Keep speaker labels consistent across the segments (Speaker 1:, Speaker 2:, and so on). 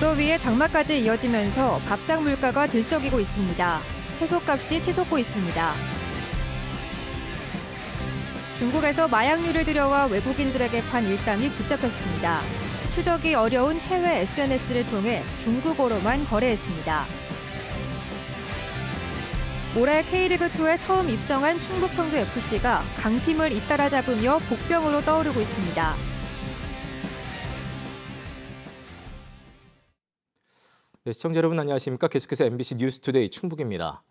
Speaker 1: 무더위에 장마까지 이어지면서 밥상 물가가 들썩이고 있습니다. 채소값이 치솟고 있습니다. 중국에서 마약류를 들여와 외국인들에게 판 일당이 붙잡혔습니다. 추적이 어려운 해외 SNS를 통해 중국어로만 거래했습니다. 올해 K리그2에 처음 입성한 충북 청주FC가 강팀을 잇따라 잡으며 복병으로 떠오르고 있습니다.
Speaker 2: 네, 시청자 여러분 안녕하십니까? 계속해서 MBC 뉴스투데이 충북입니다.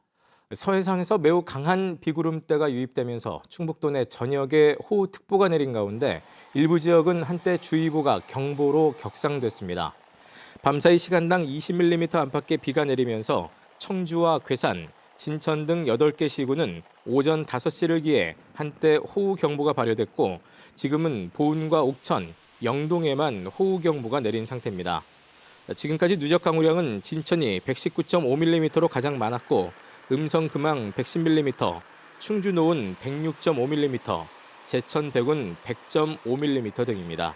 Speaker 2: 서해상에서 매우 강한 비구름대가 유입되면서 충북도 내 전역에 호우특보가 내린 가운데 일부 지역은 한때 주의보가 경보로 격상됐습니다. 밤사이 시간당 20mm 안팎의 비가 내리면서 청주와 괴산, 진천 등 8개 시군은 오전 5시를 기해 한때 호우경보가 발효됐고 지금은 보은과 옥천, 영동에만 호우경보가 내린 상태입니다. 지금까지 누적 강우량은 진천이 119.5mm로 가장 많았고 음성 금왕 110mm, 충주 노은 106.5mm, 제천 백운 100.5mm 등입니다.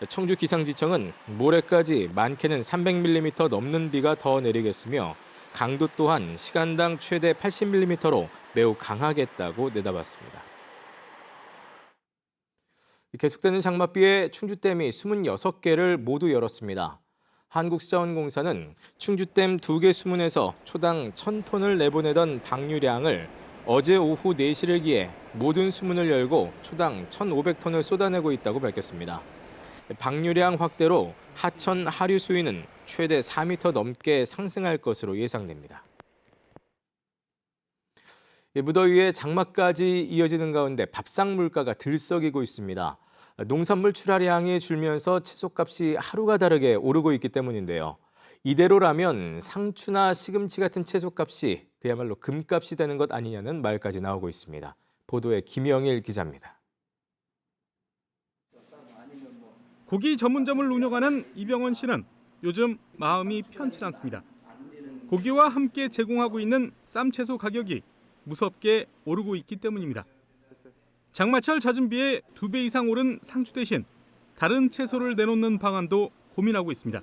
Speaker 2: 청주 기상지청은 모레까지 많게는 300mm 넘는 비가 더 내리겠으며 강도 또한 시간당 최대 80mm로 매우 강하겠다고 내다봤습니다. 계속되는 장맛비에 충주댐이 26개를 모두 열었습니다. 한국수자원공사는 충주댐 2개 수문에서 초당 1,000톤을 내보내던 방류량을 어제 오후 4시를 기해 모든 수문을 열고 초당 1,500톤을 쏟아내고 있다고 밝혔습니다. 방류량 확대로 하천 하류 수위는 최대 4m 넘게 상승할 것으로 예상됩니다. 무더위에 장마까지 이어지는 가운데 밥상 물가가 들썩이고 있습니다. 농산물 출하량이 줄면서 채소값이 하루가 다르게 오르고 있기 때문인데요. 이대로라면 상추나 시금치 같은 채소값이 그야말로 금값이 되는 것 아니냐는 말까지 나오고 있습니다. 보도에 김영일 기자입니다.
Speaker 3: 고기 전문점을 운영하는 이병헌 씨는 요즘 마음이 편치 않습니다. 고기와 함께 제공하고 있는 쌈채소 가격이 무섭게 오르고 있기 때문입니다. 장마철 잦은 비에 2배 이상 오른 상추 대신 다른 채소를 내놓는 방안도 고민하고 있습니다.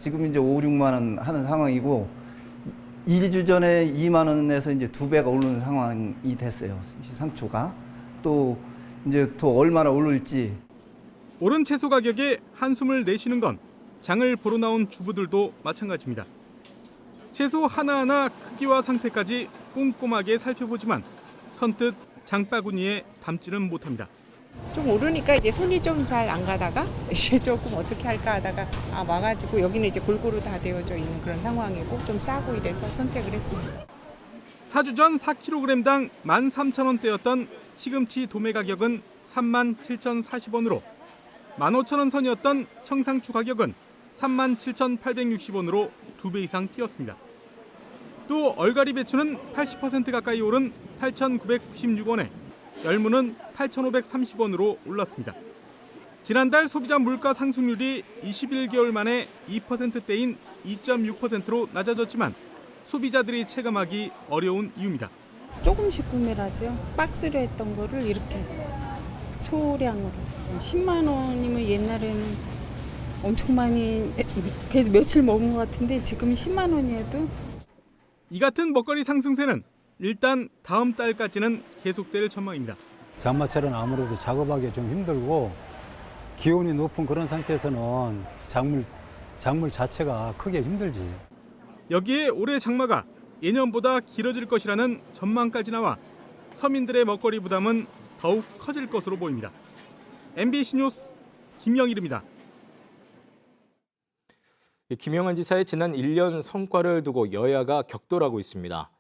Speaker 4: 지금 이제 5, 6만 원 하는 상황이고 2주 전에 2만 원에서 이제 2배가 오르는 상황이 됐어요. 상추가 또 이제 더 얼마나 오를지.
Speaker 3: 오른 채소 가격에 한숨을 내쉬는 건 장을 보러 나온 주부들도 마찬가지입니다. 채소 하나하나 크기와 상태까지 꼼꼼하게 살펴보지만 선뜻 장바구니에 담지는 못합니다.
Speaker 5: 좀 오르니까 이제 손이 좀 잘 안 가다가 이제 조금 어떻게 할까 하다가 와가지고 여기는 이제 골고루 다 되어져 있는 그런 상황이고 좀 싸고 이래서 선택을 했습니다.
Speaker 3: 4주 전 4kg당 13,000원대였던 시금치 도매 가격은 37,040원으로 15,000원 선이었던 청상추 가격은 37,860원으로 2배 이상 뛰었습니다. 또 얼갈이 배추는 80% 가까이 오른 8,996원에 열무는 8,530원으로 올랐습니다. 지난달 소비자 물가 상승률이 21개월 만에 2%대인 2.6%로 낮아졌지만 소비자들이 체감하기 어려운 이유입니다.
Speaker 6: 조금씩 구매를 하죠. 박스로 했던 거를 이렇게 소량으로 10만 원이면 옛날에는 엄청 많이 그래도 며칠 먹은 것 같은데 지금 10만 원이어도
Speaker 3: 이 같은 먹거리 상승세는 일단 다음 달까지는 계속될 전망입니다.
Speaker 7: 장마철은 아무래도 작업하기 좀 힘들고 기온이 높은 그런 상태에서는 작물 자체가 크게 힘들지.
Speaker 3: 여기에 올해 장마가 예년보다 길어질 것이라는 전망까지 나와 서민들의 먹거리 부담은 더욱 커질 것으로 보입니다. MBC 뉴스 김영일입니다.
Speaker 2: 김영환 지사의 지난 1년 성과를 두고 여야가 격돌하고 있습니다.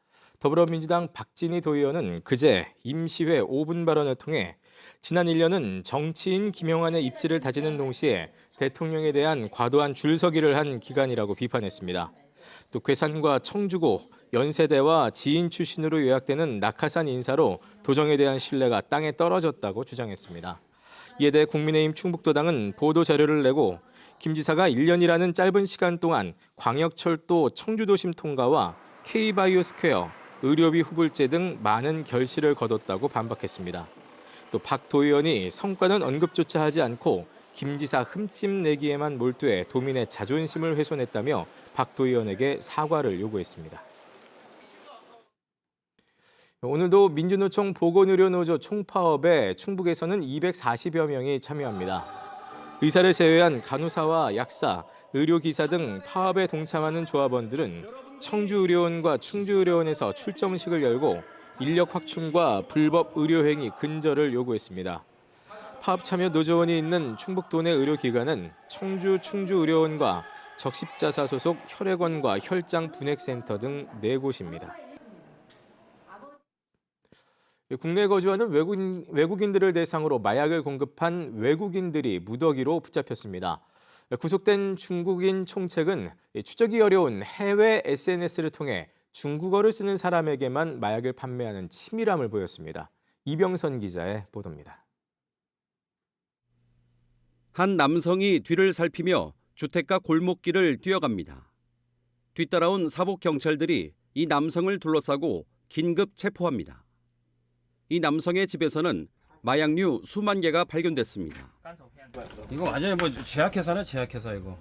Speaker 2: 더불어민주당 박진희 도의원은 그제 임시회 5분 발언을 통해 지난 1년은 정치인 김영환의 입지를 다지는 동시에 대통령에 대한 과도한 줄서기를 한 기간이라고 비판했습니다. 또 괴산과 청주고, 연세대와 지인 출신으로 요약되는 낙하산 인사로 도정에 대한 신뢰가 땅에 떨어졌다고 주장했습니다. 이에 대해 국민의힘 충북도당은 보도자료를 내고 김 지사가 1년이라는 짧은 시간 동안 광역철도 청주도심 통과와 K바이오스퀘어, 의료비 후불제 등 많은 결실을 거뒀다고 반박했습니다. 또 박 도의원이 성과는 언급조차 하지 않고 김 지사 흠집 내기에만 몰두해 도민의 자존심을 훼손했다며 박도 의원에게 사과를 요구했습니다. 오늘도 민주노총 보건의료노조 총파업에 충북에서는 240여 명이 참여합니다. 의사를 제외한 간호사와 약사, 의료기사 등 파업에 동참하는 조합원들은 청주의료원과 충주의료원에서 출정식을 열고 인력 확충과 불법 의료행위 근절을 요구했습니다. 파업 참여 노조원이 있는 충북도 내 의료기관은 청주 충주의료원과 적십자사 소속 혈액원과 혈장 분해센터 등 4곳입니다. 국내에 거주하는 외국인들을 대상으로 마약을 공급한 외국인들이 무더기로 붙잡혔습니다. 구속된 중국인 총책은 추적이 어려운 해외 SNS를 통해 중국어를 쓰는 사람에게만 마약을 판매하는 치밀함을 보였습니다. 이병선 기자의 보도입니다.
Speaker 8: 한 남성이 뒤를 살피며 주택가 골목길을 뛰어갑니다. 뒤따라온 사복 경찰들이 이 남성을 둘러싸고 긴급 체포합니다. 이 남성의 집에서는 마약류 수만 개가 발견됐습니다.
Speaker 9: 이거 완전히 제약회사네, 제약회사 이거.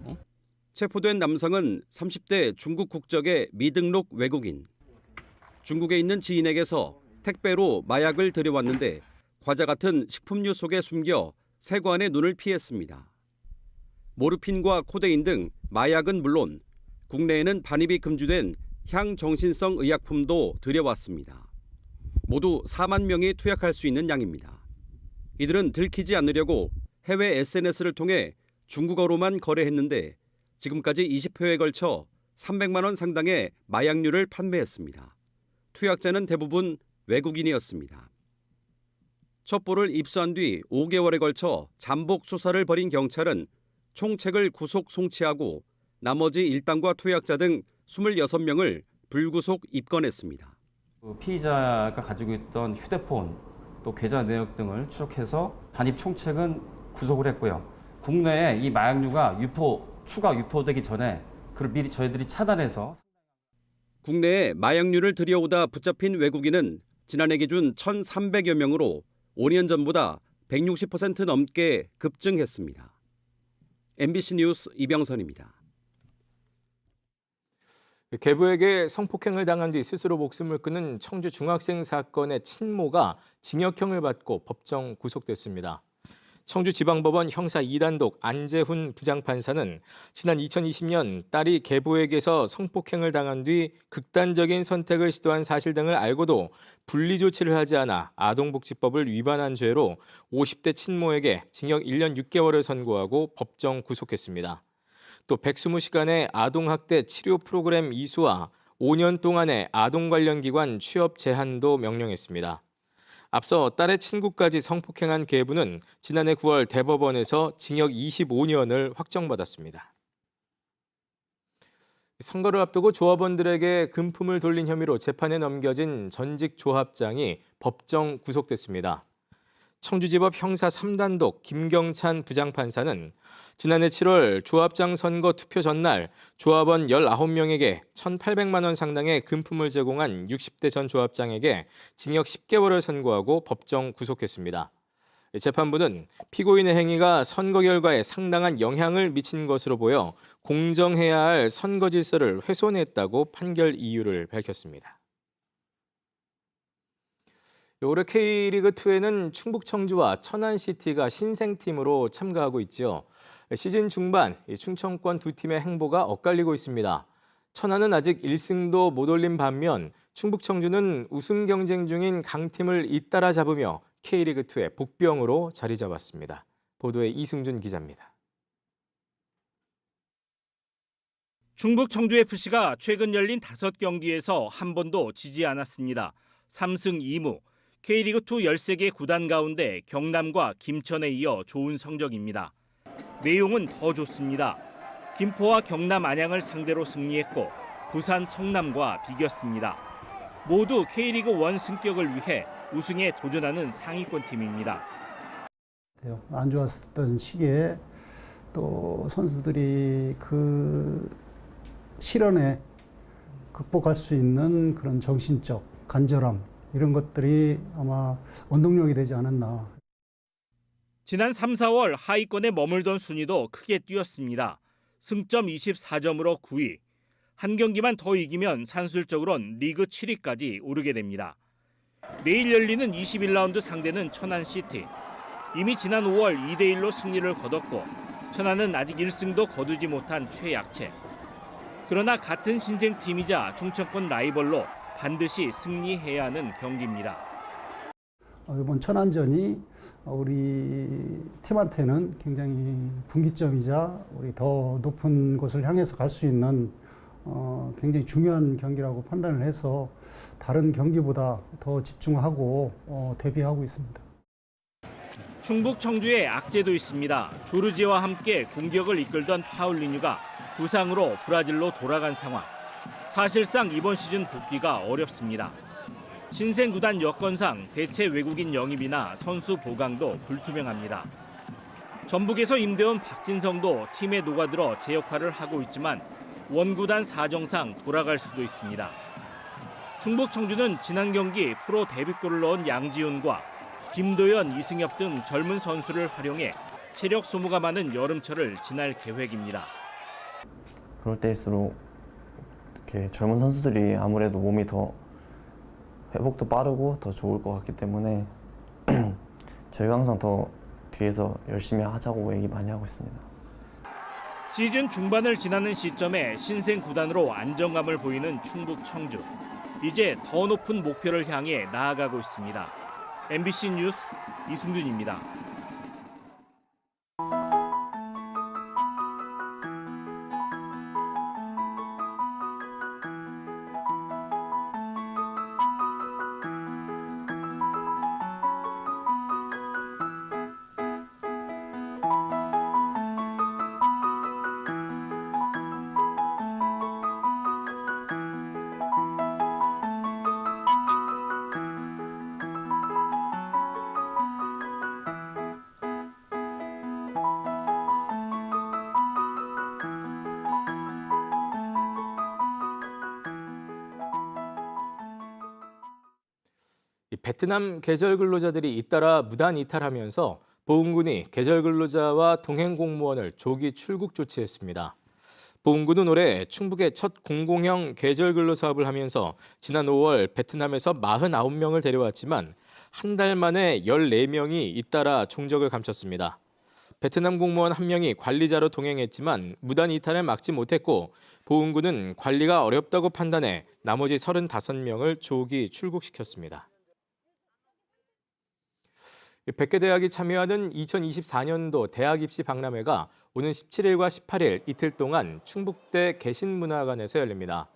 Speaker 8: 체포된 남성은 30대 중국 국적의 미등록 외국인. 중국에 있는 지인에게서 택배로 마약을 들여왔는데 과자 같은 식품류 속에 숨겨 세관의 눈을 피했습니다. 모르핀과 코데인 등 마약은 물론 국내에는 반입이 금지된 향정신성 의약품도 들여왔습니다. 모두 4만 명이 투약할 수 있는 양입니다. 이들은 들키지 않으려고 해외 SNS를 통해 중국어로만 거래했는데 지금까지 20회에 걸쳐 300만 원 상당의 마약류를 판매했습니다. 투약자는 대부분 외국인이었습니다. 첩보를 입수한 뒤 5개월에 걸쳐 잠복 수사를 벌인 경찰은 총책을 구속 송치하고 나머지 일당과 투약자 등 26명을 불구속 입건했습니다.
Speaker 9: 피의자가 가지고 있던 휴대폰, 또 계좌 내역 등을 추적해서 반입 총책은 구속을 했고요. 국내에 이 마약류가 추가 유포되기 전에 그걸 미리 저희들이 차단해서
Speaker 8: 국내에 마약류를 들여오다 붙잡힌 외국인은 지난해 기준 1,300여 명으로 5년 전보다 160% 넘게 급증했습니다. MBC 뉴스 이병선입니다.
Speaker 2: 계부에게 성폭행을 당한 뒤 스스로 목숨을 끊은 청주 중학생 사건의 친모가 징역형을 받고 법정 구속됐습니다. 청주지방법원 형사 2단독 안재훈 부장판사는 지난 2020년 딸이 계부에게서 성폭행을 당한 뒤 극단적인 선택을 시도한 사실 등을 알고도 분리 조치를 하지 않아 아동복지법을 위반한 죄로 50대 친모에게 징역 1년 6개월을 선고하고 법정 구속했습니다. 또 120시간의 아동학대 치료 프로그램 이수와 5년 동안의 아동 관련 기관 취업 제한도 명령했습니다. 앞서 딸의 친구까지 성폭행한 계부는 지난해 9월 대법원에서 징역 25년을 확정받았습니다. 선거를 앞두고 조합원들에게 금품을 돌린 혐의로 재판에 넘겨진 전직 조합장이 법정 구속됐습니다. 청주지법 형사 3단독 김경찬 부장판사는 지난해 7월 조합장 선거 투표 전날 조합원 19명에게 1,800만 원 상당의 금품을 제공한 60대 전 조합장에게 징역 10개월을 선고하고 법정 구속했습니다. 재판부는 피고인의 행위가 선거 결과에 상당한 영향을 미친 것으로 보여 공정해야 할 선거 질서를 훼손했다고 판결 이유를 밝혔습니다. 올해 K리그2에는 충북 청주와 천안시티가 신생팀으로 참가하고 있죠. 시즌 중반 충청권 두 팀의 행보가 엇갈리고 있습니다. 천안은 아직 1승도 못 올린 반면 충북 청주는 우승 경쟁 중인 강팀을 잇따라 잡으며 K리그2의 복병으로 자리 잡았습니다. 보도에 이승준 기자입니다.
Speaker 10: 충북 청주FC가 최근 열린 5경기에서 한 번도 지지 않았습니다. 3승 2무. K리그2 13개 구단 가운데 경남과 김천에 이어 좋은 성적입니다. 내용은 더 좋습니다. 김포와 경남 안양을 상대로 승리했고 부산 성남과 비겼습니다. 모두 K리그1 승격을 위해 우승에 도전하는 상위권 팀입니다.
Speaker 11: 안 좋았던 시기에 또 선수들이 그 실현에 극복할 수 있는 그런 정신적 간절함 이런 것들이 아마 원동력이 되지 않았나.
Speaker 10: 지난 3, 4월 하위권에 머물던 순위도 크게 뛰었습니다. 승점 24점으로 9위. 한 경기만 더 이기면 산술적으로는 리그 7위까지 오르게 됩니다. 내일 열리는 21라운드 상대는 천안시티. 이미 지난 5월 2대1로 승리를 거뒀고 천안은 아직 1승도 거두지 못한 최약체. 그러나 같은 신생팀이자 충청권 라이벌로 반드시 승리해야 하는 경기입니다.
Speaker 11: 이번 천안전이 우리 팀한테는 굉장히 분기점이자 우리 더 높은 곳을 향해서 갈 수 있는 굉장히 중요한 경기라고 판단을 해서 다른 경기보다 더 집중하고 대비하고 있습니다.
Speaker 10: 충북 청주에 악재도 있습니다. 조르지와 함께 공격을 이끌던 파울리뉴가 부상으로 브라질로 돌아간 상황. 사실상 이번 시즌 복귀가 어렵습니다. 신생 구단 여건상 대체 외국인 영입이나 선수 보강도 불투명합니다. 전북에서 임대온 박진성도 팀에 녹아들어 제 역할을 하고 있지만 원구단 사정상 돌아갈 수도 있습니다. 충북 청주는 지난 경기 프로 데뷔골을 넣은 양지훈과 김도현, 이승엽 등 젊은 선수를 활용해 체력 소모가 많은 여름철을 지날 계획입니다.
Speaker 12: 그럴 때일수록 이렇게 젊은 선수들이 아무래도 몸이 더 회복도 빠르고 더 좋을 것 같기 때문에 저희가 항상 더 뒤에서 열심히 하자고 얘기 많이 하고 있습니다.
Speaker 10: 시즌 중반을 지나는 시점에 신생 구단으로 안정감을 보이는 충북 청주. 이제 더 높은 목표를 향해 나아가고 있습니다. MBC 뉴스 이승준입니다.
Speaker 2: 베트남 계절 근로자들이 잇따라 무단 이탈하면서 보훈군이 계절 근로자와 동행 공무원을 조기 출국 조치했습니다. 보훈군은 올해 충북의 첫 공공형 계절 근로 사업을 하면서 지난 5월 베트남에서 49명을 데려왔지만 한 달 만에 14명이 잇따라 종적을 감췄습니다. 베트남 공무원 1명이 관리자로 동행했지만 무단 이탈을 막지 못했고 보훈군은 관리가 어렵다고 판단해 나머지 35명을 조기 출국시켰습니다. 백개 대학이 참여하는 2024년도 대학 입시 박람회가 오는 17일과 18일 이틀 동안 충북대 개신문화관에서 열립니다.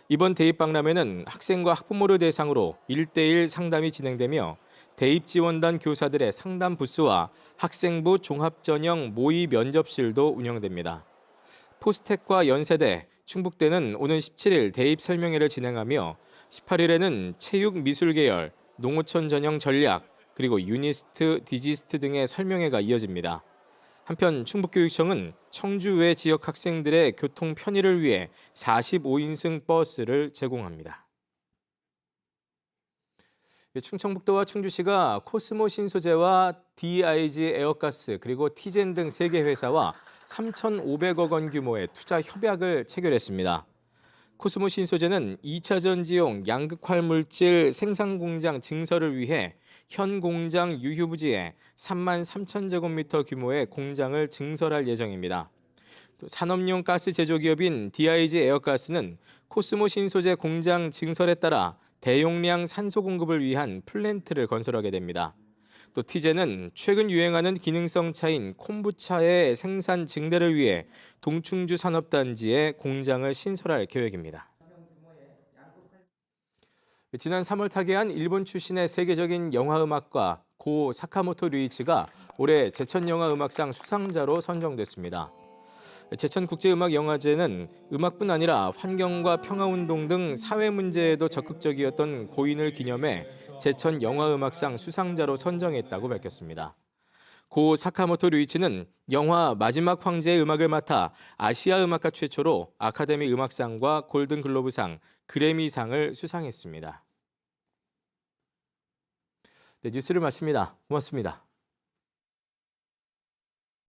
Speaker 2: 이번 대입 박람회는 학생과 학부모를 대상으로 1대1 상담이 진행되며 대입 지원단 교사들의 상담 부스와 학생부 종합전형 모의 면접실도 운영됩니다. 포스텍과 연세대, 충북대는 오는 17일 대입 설명회를 진행하며 18일에는 체육 미술 계열, 농어촌 전형 전략, 그리고 유니스트, 디지스트 등의 설명회가 이어집니다. 한편 충북교육청은 청주 외 지역 학생들의 교통 편의를 위해 45인승 버스를 제공합니다. 충청북도와 충주시가 코스모 신소재와 DIG 에어가스 그리고 티젠 등 3개 회사와 3,500억 원 규모의 투자 협약을 체결했습니다. 코스모 신소재는 2차 전지용 양극활 물질 생산 공장 증설을 위해 현 공장 유휴부지에 33,000제곱미터 규모의 공장을 증설할 예정입니다. 또 산업용 가스 제조기업인 DIG 에어가스는 코스모 신소재 공장 증설에 따라 대용량 산소 공급을 위한 플랜트를 건설하게 됩니다. 또 티젠은 최근 유행하는 기능성 차인 콤부차의 생산 증대를 위해 동충주 산업단지에 공장을 신설할 계획입니다. 지난 3월 타계한 일본 출신의 세계적인 영화음악가 고 사카모토 류이치가 올해 제천영화음악상 수상자로 선정됐습니다. 제천국제음악영화제는 음악뿐 아니라 환경과 평화운동 등 사회 문제에도 적극적이었던 고인을 기념해 제천영화음악상 수상자로 선정했다고 밝혔습니다. 고 사카모토 류이치는 영화 마지막 황제의 음악을 맡아 아시아 음악가 최초로 아카데미 음악상과 골든글로브상, 그래미상을 수상했습니다. 네, 뉴스를 마칩니다. 고맙습니다.